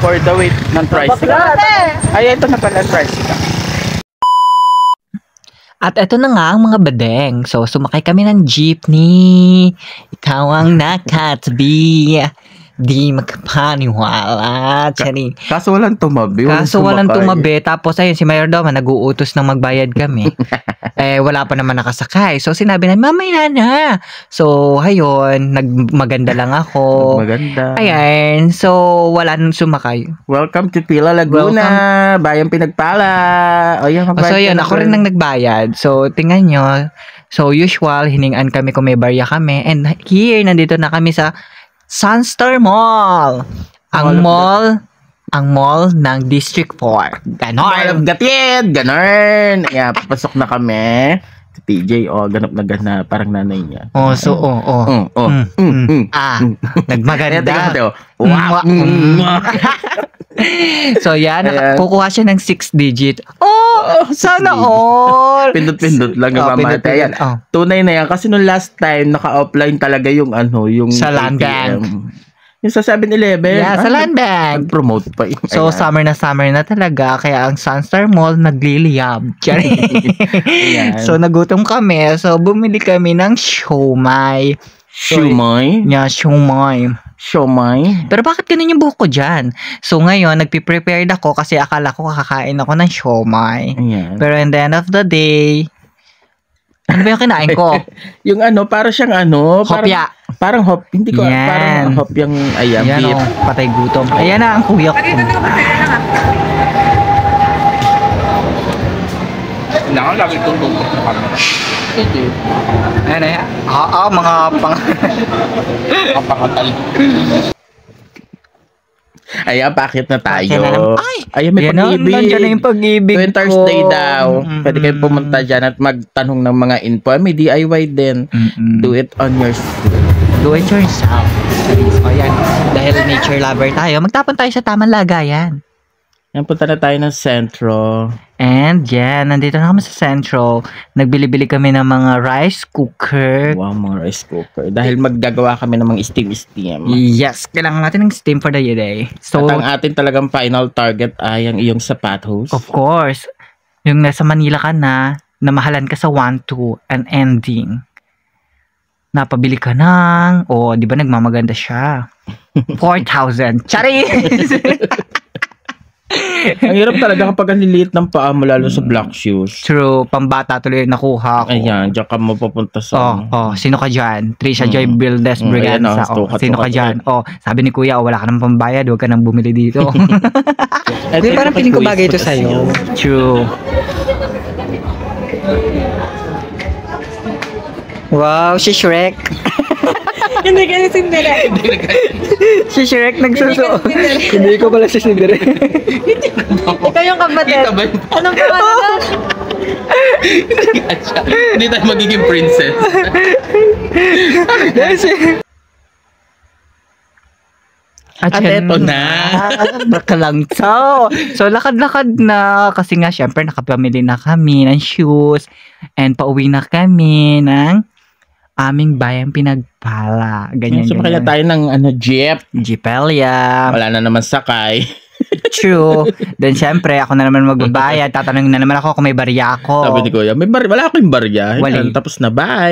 for the weight ng tricycle. Ay, ito na pala tricycle. At eto na nga ang mga badeng. So, sumakay kami ng jeepney. Ikaw ang nakatabi. Di makapaniwala. Chari. Kaso walang tumabi. Kaso walang tumabi. Tapos, ayun, si Mayor daw, nag-uutos ng magbayad kami. Wala pa naman nakasakay. So, sinabi na, mamaya na. So, ayun, maganda lang ako. Maganda. Ayan. So, wala nang sumakay. Welcome to Pila Laguna. Bayang Pinagpala. O, yan, so, yun, ako rin nang nagbayad. So, tingnan nyo. So, usual, hiningan kami kung may barya kami. And here, nandito na kami sa Sunstar Mall. Ang mall ng District 4. Ganon. Mall of Gatid. Ganon. Yeah, papasok na kami. Si PJ, ganap na gana. Parang nanay niya. Nagmaganda. Wow. So, yan. Kukuha siya ng 6 digit. Sana all. Pindot-pindot lang yung mamatay. Tunay na yan. Kasi nung last time, naka-offline talaga yung yung sa Land Bank. Yung sa 7-Eleven. Yeah, sa Land Bank. Nag-promote pa yun. So, summer na talaga. Kaya ang Sunstar Mall nagliliyab. So, nagutom kami. So, bumili kami ng siomai. Siomai? Yeah, siomai. Siomai? Pero bakit ganun yung buhok ko dyan? So, ngayon, nagpiprepared ako kasi akala ko kakain ako ng siomai. Ayan. Pero in the end of the day, ano ba yung kinain ko? Yung para siyang hopya. Parang hop. Hindi ko, parang hop yung ayam. Ayan beef. Patay gutom. Ayan na ang kuyok. Nako, lagi itong tungkol sa camera. Ayan na yan. Mga Kapangatal. Ayan, pakit na tayo. Ayan, may pag-ibig. Nandiyan na yung pag-ibig ko. Thursday daw. Pwede kayo pumunta dyan at magtanong ng mga info. May DIY din. Do it on your Do it yourself. So, ayan. Dahil nature lover tayo, magtapon tayo sa tamang lagayan. Yan, punta na tayo ng Centro. And yan, nandito na kami sa Centro. Nagbili-bili kami ng mga rice cooker. Wow, mga rice cooker. Dahil maggagawa kami ng mga steam. Yes, kailangan natin ng steam for the day. So, at ang atin talagang final target ay ang iyong sapatos. Of course. Yung nasa Manila ka na, namahalan ka sa 1-2 and ending. Napabili ka ng, di ba nagmamaganda siya? 4,000. Charis! Ang hirap talaga kapag ang liliit ng paa mo, lalo sa black shoes. True, pambata tuloy nakuha ko. Ayan, diyan ka mapapunta sa... Sino ka dyan? Trisha Joy Bildes Briganza. Sino ka dyan? Sabi ni Kuya, wala ka nang pambayad, huwag ka nang bumili dito. Parang piling ko bagay ito sa'yo. True. Wow, si Shrek. Hindi ka si Cinderella. Si Shrek nagsusuot. Hindi ko pala si Cinderella. Ikaw yung kapatid. Anong pangalan? Hindi tayo magiging princess. At eto na. Baka lang to. So, lakad-lakad na. Kasi nga, syempre, nakapamili na kami ng shoes. And pauwi na kami ng aming bayang Pinagpala. Ganyan. So, kaya tayo ng jeep. Jeepelia. Wala na naman sakay. True. Then, syempre, ako na naman magbabayad. Tatanungin na naman ako kung may barya ako. Sabi ni Kuya, wala akong barya. Tapos na, bye.